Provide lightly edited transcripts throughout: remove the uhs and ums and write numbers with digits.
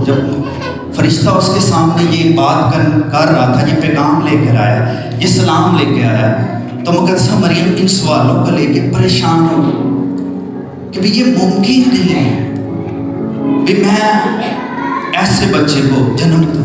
جب فرشتہ اس کے سامنے یہ بات کر رہا تھا، یہ پیغام لے کر آیا، یہ سلام لے کے آیا، تو مقدسہ مریم ان سوالوں کو لے کے پریشان ہو کہ بھی یہ ممکن نہیں ہے کہ میں ایسے بچے کو جنم دوں،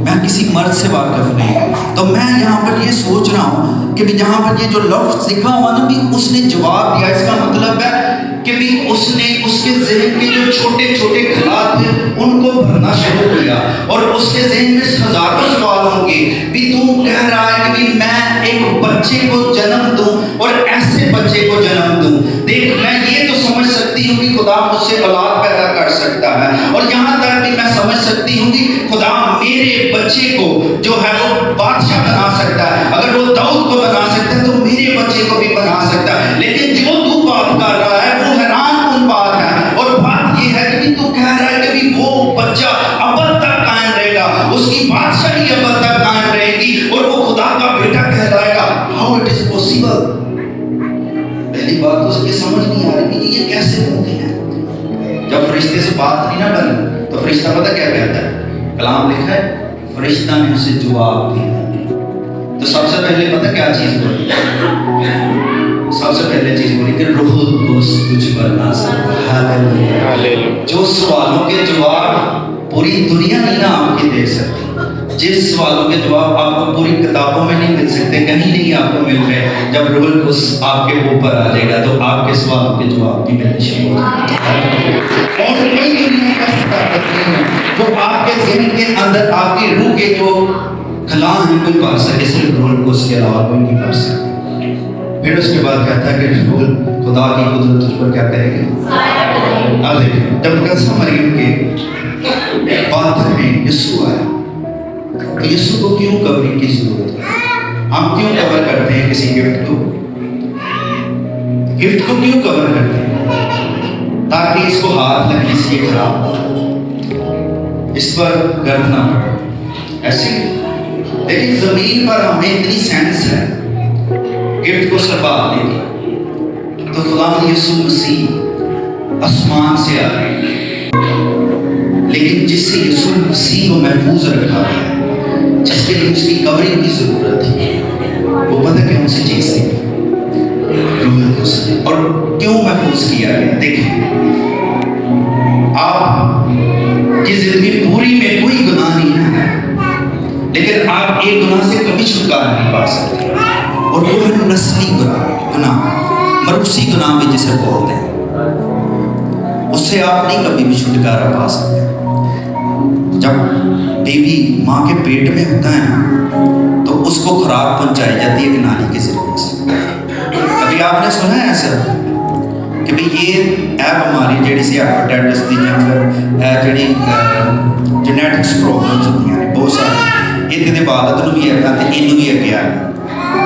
میں کسی مرد سے واقف نہیں۔ تو میں یہاں پر یہ سوچ رہا ہوں کہ بھی جہاں پر یہ جو لفظ لکھا ہوا نا بھی اس نے جواب دیا، اس کا مطلب ہے کہ بھی اس نے اس کے ذہن کے جو چھوٹے چھوٹے خیالات تھے ان کو بھرنا شروع کیا، اور اس کے ذہن میں ہزاروں سوال ہوں گے بھی تو کہہ رہا ہے کہ بھی میں ایک بچے کو جنم دوں اور ایسے بچے کو جنم دوں۔ دیکھ میں یہ تو سمجھ سکتی ہوں کہ خدا مجھ سے اولاد پیدا کر سکتا ہے، اور یہاں تک بھی میں سمجھ سکتی ہوں کہ خدا میرے بچے کو جو ہے وہ بادشاہ بنا سکتا ہے، اگر وہ داؤد کو بنا سکتا ہے تو میرے بچے کو بھی بنا سکتا ہے۔ لیکن جو تو بات کر رہا ہے وہ حیران کن بات ہے، اور بات یہ ہے کہ تو کہہ رہا ہے کہ وہ بچہ ابد تک قائم رہے گا، اس کی بادشاہی ابد تک قائم رہے گی، اور وہ خدا کا بیٹا کہلائے گا۔ How it is possible? پہلی بات تو یہ سمجھ نہیں آ رہی کہ یہ کیسے ممکن ہے۔ جب فرشتے سے بات نہیں نہ بنی تو فرشتہ پتہ کیا کہتا ہے؟ کلام لکھا ہے فرشتہ نے اسے جواب دیا۔ تو سب سے پہلے پتہ کیا چیز بولی؟ سب سے پہلے چیز بولی کہ روح القدس تجھ پر نازل ہو۔ جو سوالوں کے جواب پوری دنیا نہیں نا آپ کی دے سکتی، جس سوالوں کے جواب آپ کو پوری کتابوں میں نہیں مل سکتے، کہیں نہیں آپ کو مل رہے، جب روح القدس آپ کے اوپر آ جائے گا تو آپ کے سوالوں کے جواب بھی ملنے شروع ہو جائیں گے۔ اور کوئی دنیا کا طاقت نہیں ہے جو آپ کے ذہن کے اندر آپ کی روح کے جو خلا ہیں کوئی پا سکے، صرف روح القدس کے علاوہ کوئی نہیں پا سکتا۔ پھر اس کے بعد کہتا ہے کہ خدا کی قدرت تجھ پر کیا کرے گی؟ اب دیکھیں جب مقدسہ مریم کے بات میں یسوع آیا، یسوع کو کیوں کورنگ کی ضرورت ہے؟ ہم کیوں کور کرتے ہیں کسی گفٹ کو؟ گفٹ کو کیوں کور کرتے ہیں؟ تاکہ اس کو ہاتھ لگنے سے یہ خراب ہو، اس پر گرد نہ پڑے، ایسے لیکن زمین پر ہمیں اتنی سینس ہے گفٹ کو سنبھالنے کی، تو خدا یسوع مسیح آسمان سے آ گئے، لیکن جس سے یسوع مسیح کو محفوظ رکھا ہے، جس کے لیے اس کی کورنگ کی ضرورت ہے، وہ پتہ کون سی چیز تھی؟ اور کیوں محفوظ کیا گیا؟ دیکھیں آپ کی زندگی پوری میں کوئی گناہ نہیں ہے، لیکن آپ ایک گناہ سے کبھی چھٹکارا نہیں پا سکتے، اور وہ ہے نسلی گناہ، مروسی گناہ بھی جسے بولتے ہیں، اس سے آپ نہیں کبھی بھی چھٹکارا پا سکتے۔ جب بیوی ماں کے پیٹ میں ہوتا ہے نا تو اس کو خوراک پہنچائی جاتی ہے نالی کے ذریعے سے۔ کبھی آپ نے سنا ہے ایسا کہ بھئی یہ بیماری جیڑی سی ہیپیٹائٹس دی یا پھر جیڑی جینیٹکس پرابلمز ہوتی ہیں بہت ساری، یہ تے والد نو بھی ہے تے اینو بھی اگے آ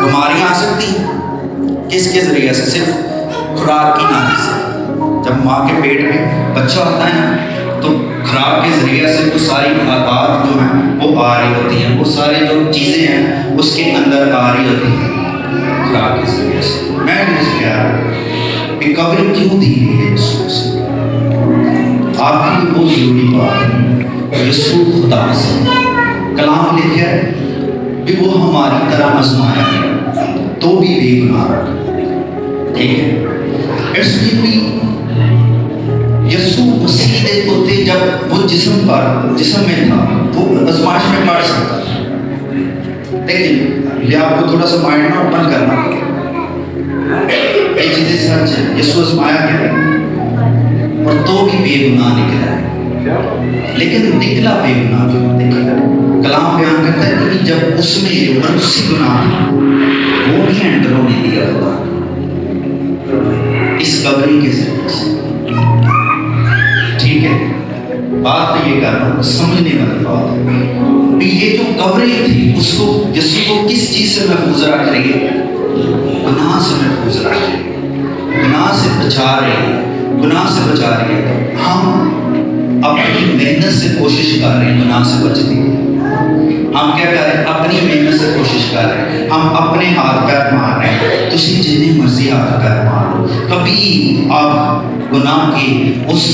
بیماریاں آ سکتی ہیں کس کے ذریعے سے؟ صرف خوراک کی نالی سے۔ جب ماں کے پیٹ میں بچہ ہوتا ہے نا تو خوراک کے ذریعے سے وہ ساری بات جو ہیں وہ آ رہی ہوتی ہیں، وہ سارے جو چیزیں ہیں اس کے اندر آ رہی ہوتی ہیں خوراک کے ذریعے سے۔ میں نے اس کیا کہ کورنگ کیوں دی گئی ہے یسوع سے؟ آپ کی بہت ضروری بات ہے، یسوع خدا سے کلام لکھا ہے کہ وہ ہماری طرح آزمایا گیا تو بھی بے گناہ رکھا، ٹھیک ہے؟ اس لیے بھی یسوع مسیح دے ہوتے جب وہ جسم میں تھا وہ آزمائش میں پڑ سکتا تھا، لیکن یہ آپ کو تھوڑا سا مائنڈ میں اوپن کرنا، یہ چیزیں سچ ہیں، یسوع آزمایا گیا اور تو بھی بے گناہ نکلا ہے، لیکن نکلا بے گناہ کیوں؟ دیکھیں کلام بیان کرتا ہے کہ جب اس میں منسی گناہ وہ بھی انٹر ہونے دیا خدا اس کورنگ کے ذریعے سے، ٹھیک ہے؟ بات تو یہ کر رہا ہوں سمجھنے والی بات ہے کہ یہ جو کورنگ تھی اس کو یسوع کو کس چیز سے محفوظ رکھ رہی ہے؟ گناہ سے محفوظ رکھ رہی ہے، گناہ سے بچا رہی ہے، گناہ سے بچا رہی ہے۔ ہم اپنی محنت سے کوشش کر رہے ہیں گناہ سے بچنے کی، ہم کیا کر رہے ہیں؟ اپنی محنت سے کوشش کر رہے ہیں، ہم اپنے ہاتھ پیر مار رہے ہیں. تسی جتنی مرضی ہاتھ پیر مار لو، کبھی آپ گناہ کی اس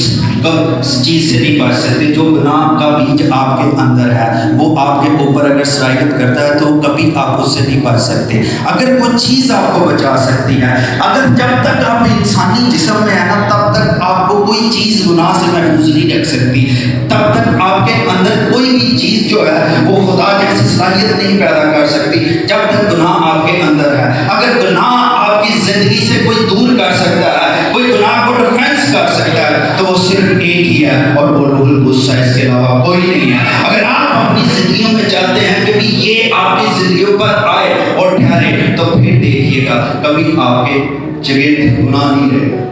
چیز سے نہیں بچ سکتے. جو گناہ کا بیج آپ کے اندر ہے وہ آپ کے اوپر اگر سرایت کرتا ہے تو کبھی آپ اس سے نہیں بچ سکتے. اگر کوئی چیز آپ کو بچا سکتی ہے، اگر جب تک آپ انسانی جسم میں ہے نا تب تک آپ کو کوئی چیز گناہ سے محفوظ نہیں رکھ سکتی. تب تک آپ کے اندر کوئی بھی چیز جو ہے وہ خدا جیسی صلاحیت نہیں پیدا کر سکتی جب تک گناہ آپ کے اندر ہے. اگر گناہ آپ کی زندگی سے کوئی دور کر سکتا ہے، کوئی گناہ کو ڈیفینس کر سکتا ہے تو وہ صرف ایک ہی ہے اور وہ روح القدس ہے، اس کے علاوہ کوئی نہیں ہے. اگر آپ اپنی زندگیوں میں چاہتے ہیں کہ یہ آپ کی زندگیوں پر آئے اور ٹھہرے تو پھر دیکھیے گا کبھی آپ کے جگہ گناہ نہیں رہے گا.